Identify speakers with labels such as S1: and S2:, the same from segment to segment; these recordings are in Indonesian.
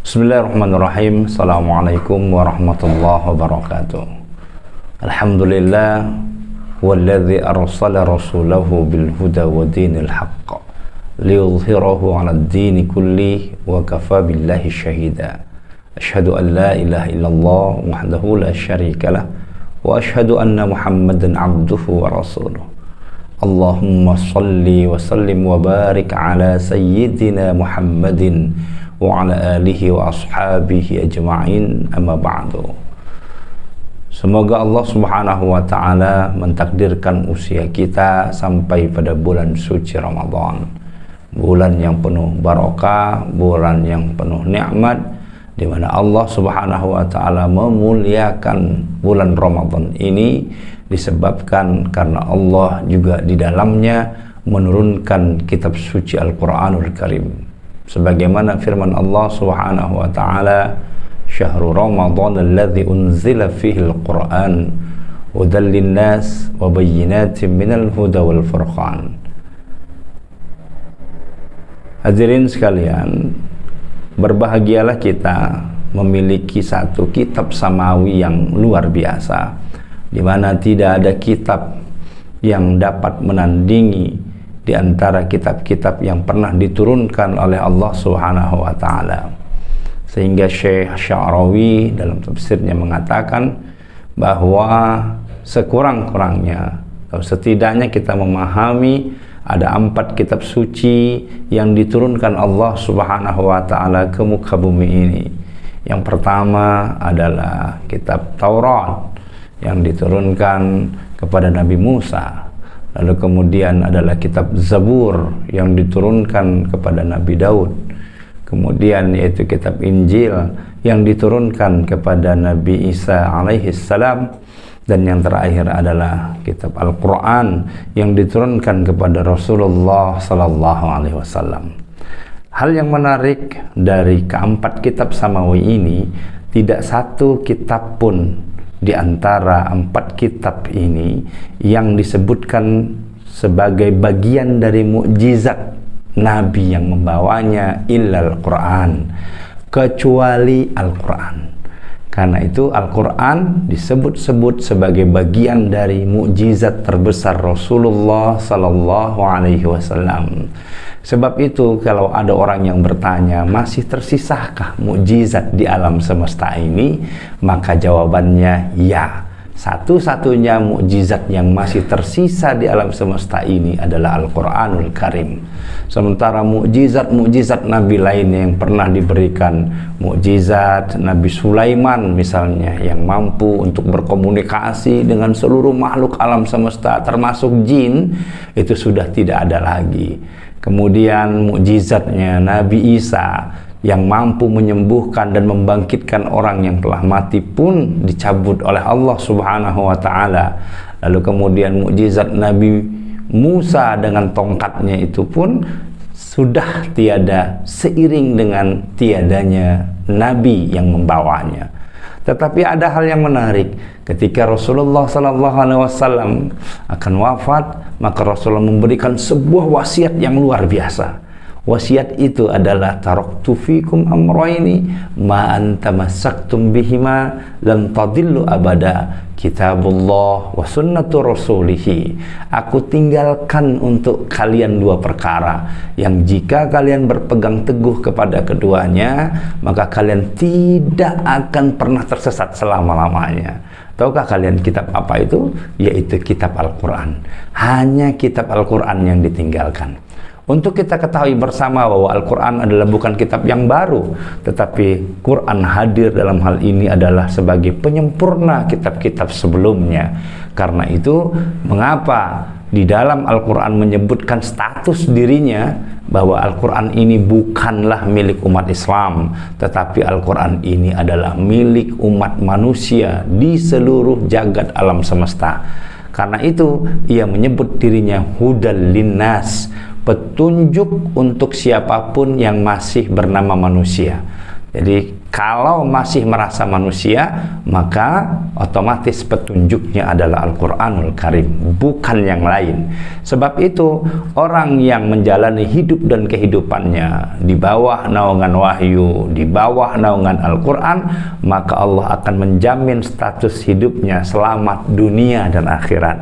S1: Bismillahirrahmanirrahim. Assalamualaikum warahmatullahi wabarakatuh. Alhamdulillah walladzi arsala rasulahu bil huda wa dinil haqq liyudhhirahu 'alad dini kulli wa kafa billahi syahida. Asyhadu an la ilaha illallah wahdahu la syarikalah wa asyhadu anna Muhammadan 'abduhu wa rasuluh. Allahumma shalli wa sallim wa barik ala sayyidina Muhammadin wa ala alihi wa ashabihi ajma'in, amma ba'du. Semoga Allah subhanahu wa ta'ala mentakdirkan usia kita sampai pada bulan suci Ramadan, bulan yang penuh barakah, bulan yang penuh nikmat, di mana Allah subhanahu wa ta'ala memuliakan bulan Ramadan ini disebabkan karena Allah juga di dalamnya menurunkan kitab suci Al-Quranul Karim. Sebagaimana firman Allah subhanahu wa ta'ala, syahrul Ramadan alladzi unzila fihi al-Quran hudan linnas wa bayyinatin minal huda wal furqan. Hadirin sekalian, berbahagialah kita memiliki satu kitab samawi yang luar biasa, di mana tidak ada kitab yang dapat menandingi di antara kitab-kitab yang pernah diturunkan oleh Allah Subhanahu wa taala. Sehingga Syekh Sya'rawi dalam tafsirnya mengatakan bahwa sekurang-kurangnya atau setidaknya kita memahami ada 4 kitab suci yang diturunkan Allah Subhanahu wa taala ke muka bumi ini. Yang pertama adalah kitab Taurat yang diturunkan kepada Nabi Musa. Lalu kemudian adalah kitab Zabur yang diturunkan kepada Nabi Daud. Kemudian yaitu kitab Injil yang diturunkan kepada Nabi Isa alaihi salam. Dan yang terakhir adalah kitab Al-Quran yang diturunkan kepada Rasulullah sallallahu alaihi wasallam. Hal yang menarik dari keempat kitab samawi ini, tidak satu kitab pun di antara 4 kitab ini yang disebutkan sebagai bagian dari mukjizat Nabi yang membawanya illal Quran, kecuali Al-Quran. Karena itu Al-Quran disebut-sebut sebagai bagian dari mukjizat terbesar Rasulullah sallallahu alaihi wasallam. Sebab itu kalau ada orang yang bertanya, masih tersisahkah mukjizat di alam semesta ini? Maka jawabannya ya. Satu-satunya mukjizat yang masih tersisa di alam semesta ini adalah Al-Quranul Karim. Sementara mukjizat-mukjizat Nabi lainnya yang pernah diberikan, mukjizat Nabi Sulaiman misalnya yang mampu untuk berkomunikasi dengan seluruh makhluk alam semesta termasuk jin, itu sudah tidak ada lagi. Kemudian mukjizatnya Nabi Isa yang mampu menyembuhkan dan membangkitkan orang yang telah mati pun dicabut oleh Allah Subhanahu wa taala. Lalu kemudian mukjizat Nabi Musa dengan tongkatnya itu pun sudah tiada seiring dengan tiadanya nabi yang membawanya. Tetapi ada hal yang menarik, ketika Rasulullah sallallahu alaihi wasallam akan wafat, maka Rasulullah memberikan sebuah wasiat yang luar biasa. Wasiat itu adalah taraktu fikum amrayni ma antamassaktum bihima lan tadillu abada, kitabullah wa sunnatu rasulih. Aku tinggalkan untuk kalian 2 perkara yang jika kalian berpegang teguh kepada keduanya, maka kalian tidak akan pernah tersesat selama-lamanya. Tahukah kalian kitab apa itu? Yaitu kitab Al-Quran. Hanya kitab Al-Quran yang ditinggalkan. Untuk kita ketahui bersama bahwa Al-Quran adalah bukan kitab yang baru, tetapi Quran hadir dalam hal ini adalah sebagai penyempurna kitab-kitab sebelumnya. Karena itu, mengapa di dalam Al-Quran menyebutkan status dirinya bahwa Al-Quran ini bukanlah milik umat Islam, tetapi Al-Quran ini adalah milik umat manusia di seluruh jagat alam semesta. Karena itu, ia menyebut dirinya hudal linnas, petunjuk untuk siapapun yang masih bernama manusia. Jadi kalau masih merasa manusia, maka otomatis petunjuknya adalah Al-Quranul Karim, bukan yang lain. Sebab itu orang yang menjalani hidup dan kehidupannya di bawah naungan wahyu, di bawah naungan Al-Quran, maka Allah akan menjamin status hidupnya selamat dunia dan akhirat.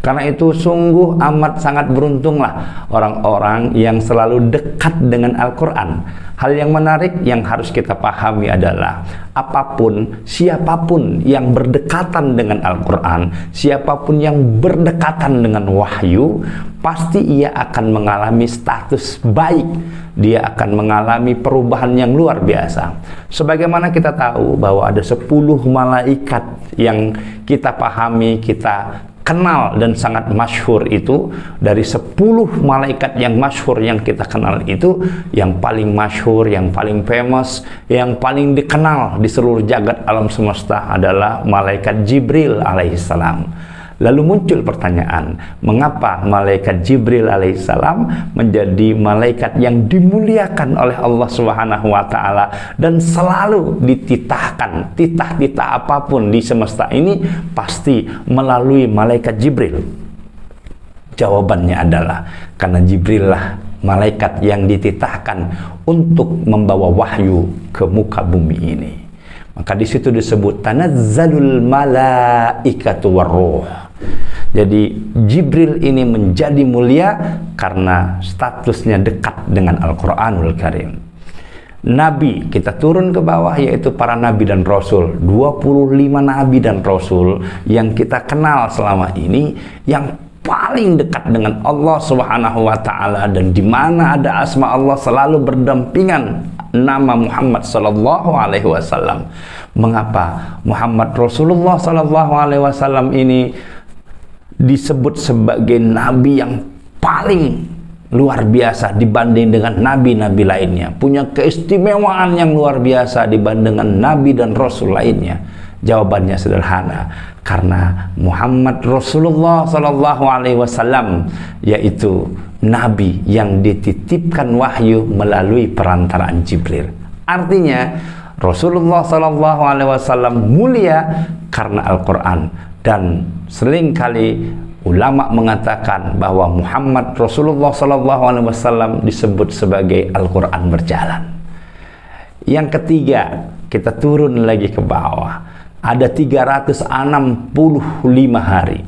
S1: Karena itu sungguh amat sangat beruntunglah orang-orang yang selalu dekat dengan Al-Quran. Hal yang menarik yang harus kita pahami adalah apapun, siapapun yang berdekatan dengan Al-Quran, siapapun yang berdekatan dengan wahyu, pasti ia akan mengalami status baik. Dia akan mengalami perubahan yang luar biasa. Sebagaimana kita tahu bahwa ada 10 malaikat yang kita pahami, kita kenal dan sangat masyhur itu. Dari 10 malaikat yang masyhur yang kita kenal itu, yang paling masyhur, yang paling famous, yang paling dikenal di seluruh jagat alam semesta adalah malaikat Jibril alaihissalam. Lalu muncul pertanyaan, mengapa malaikat Jibril alaihissalam menjadi malaikat yang dimuliakan oleh Allah Subhanahu wa taala dan selalu dititahkan, titah-titah apapun di semesta ini pasti melalui malaikat Jibril? Jawabannya adalah karena Jibril lah malaikat yang dititahkan untuk membawa wahyu ke muka bumi ini. Maka di situ disebut tanazzalul malaikatu warruh. Jadi Jibril ini menjadi mulia karena statusnya dekat dengan Al-Quranul Karim. Nabi kita turun ke bawah, yaitu para nabi dan rasul. 25 nabi dan rasul yang kita kenal selama ini, yang paling dekat dengan Allah Subhanahu wa taala, dan di mana ada asma Allah selalu berdampingan nama Muhammad sallallahu alaihi wasallam. Mengapa Muhammad Rasulullah sallallahu alaihi wasallam ini disebut sebagai nabi yang paling luar biasa dibanding dengan nabi-nabi lainnya, punya keistimewaan yang luar biasa dibanding dengan nabi dan rasul lainnya? Jawabannya sederhana, karena Muhammad Rasulullah sallallahu alaihi wasallam yaitu nabi yang dititipkan wahyu melalui perantaraan Jibril. Artinya Rasulullah sallallahu alaihi wasallam mulia karena Al-Quran. Dan seringkali ulama mengatakan bahwa Muhammad Rasulullah sallallahu alaihi wasallam disebut sebagai Al-Quran berjalan. Yang ketiga, kita turun lagi ke bawah. Ada 365 hari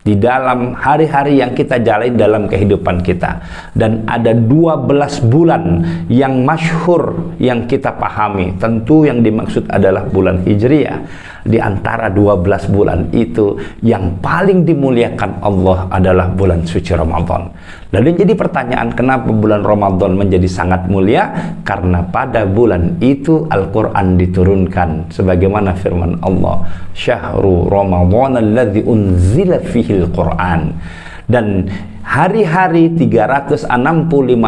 S1: di dalam hari-hari yang kita jalani dalam kehidupan kita, dan ada 12 bulan yang masyhur yang kita pahami. Tentu yang dimaksud adalah bulan Hijriah. Di antara 12 bulan itu yang paling dimuliakan Allah adalah bulan suci Ramadan. Lalu jadi pertanyaan, kenapa bulan Ramadan menjadi sangat mulia? Karena pada bulan itu Al-Quran diturunkan, sebagaimana firman Allah, Syahru Ramadan alladzi unzila fihil Quran. Dan hari-hari 365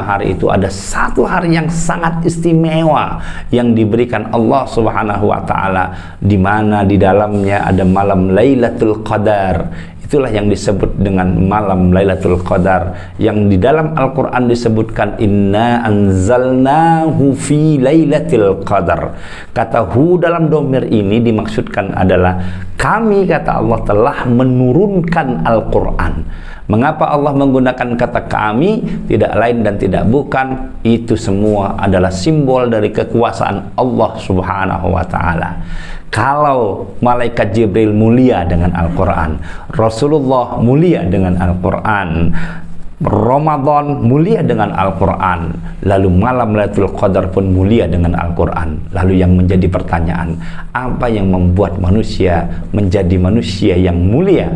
S1: hari itu ada satu hari yang sangat istimewa yang diberikan Allah Subhanahu wa taala, di mana di dalamnya ada malam Lailatul Qadar. Itulah yang disebut dengan malam Lailatul Qadar, yang di dalam Al-Quran disebutkan inna anzalnahu fi Lailatul Qadar. Kata hu dalam domir ini dimaksudkan adalah kami, kata Allah, telah menurunkan Al-Quran. Mengapa Allah menggunakan kata kami? Tidak lain dan tidak bukan, itu semua adalah simbol dari kekuasaan Allah Subhanahu wa taala. Kalau malaikat Jibril mulia dengan Al-Quran, Rasulullah mulia dengan Al-Quran, Ramadan mulia dengan Al-Quran, lalu malam Lailatul Qadar pun mulia dengan Al-Quran. Lalu yang menjadi pertanyaan, apa yang membuat manusia menjadi manusia yang mulia?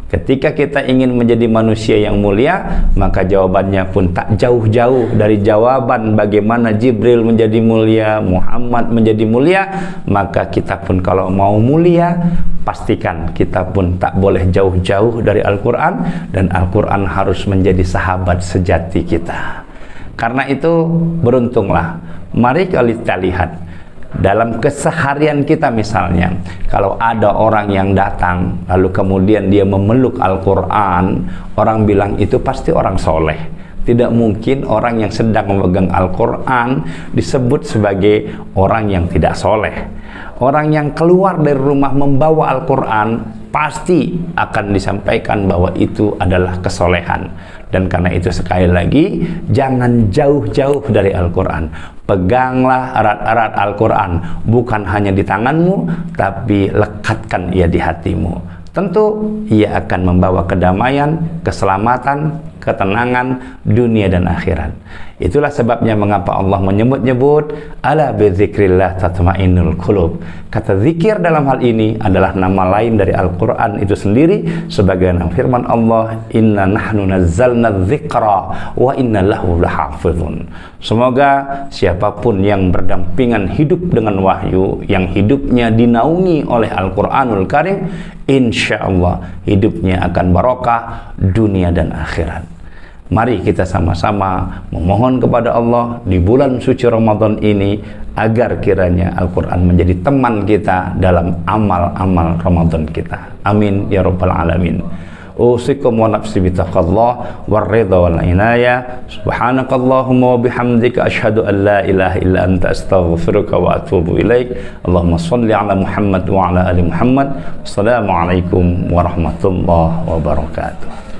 S1: Ketika kita ingin menjadi manusia yang mulia, maka jawabannya pun tak jauh-jauh dari jawaban bagaimana Jibril menjadi mulia, Muhammad menjadi mulia. Maka kita pun kalau mau mulia, pastikan kita pun tak boleh jauh-jauh dari Al-Quran, dan Al-Quran harus menjadi sahabat sejati kita. Karena itu beruntunglah. Mari kita lihat dalam keseharian kita, misalnya kalau ada orang yang datang lalu kemudian dia memeluk Al-Quran, orang bilang itu pasti orang soleh, Tidak mungkin orang yang sedang memegang Al-Quran disebut sebagai orang yang tidak soleh. Orang yang keluar dari rumah membawa Al-Quran pasti akan disampaikan bahwa itu adalah kesolehan. Dan karena itu sekali lagi, jangan jauh-jauh dari Al-Quran. Peganglah erat-erat Al-Quran, bukan hanya di tanganmu, tapi lekatkan ia di hatimu. Tentu ia akan membawa kedamaian, keselamatan, ketenangan dunia dan akhirat. Itulah sebabnya mengapa Allah menyebut-nyebut ala bizikrillah tatmainnul qulub. Kata zikir dalam hal ini adalah nama lain dari Al-Quran itu sendiri, sebagaimana firman Allah, inna nahnu nazzalna dzikra wa inna lahu lahafizun. Semoga siapapun yang berdampingan hidup dengan wahyu, yang hidupnya dinaungi oleh Al-Quranul Karim, insya Allah hidupnya akan barokah dunia dan akhirat. Mari kita sama-sama memohon kepada Allah di bulan suci Ramadan ini agar kiranya Al-Quran menjadi teman kita dalam amal-amal Ramadan kita. Amin ya rabbal alamin. Usikum wa nafsi bitaqallah war ridha wal inayah. Subhanakallahumma wa bihamdika asyhadu an la ilaha illa anta astaghfiruka wa atubu ilaik. Allahumma shalli ala Muhammad wa ala ali Muhammad. Assalamualaikum warahmatullahi wabarakatuh.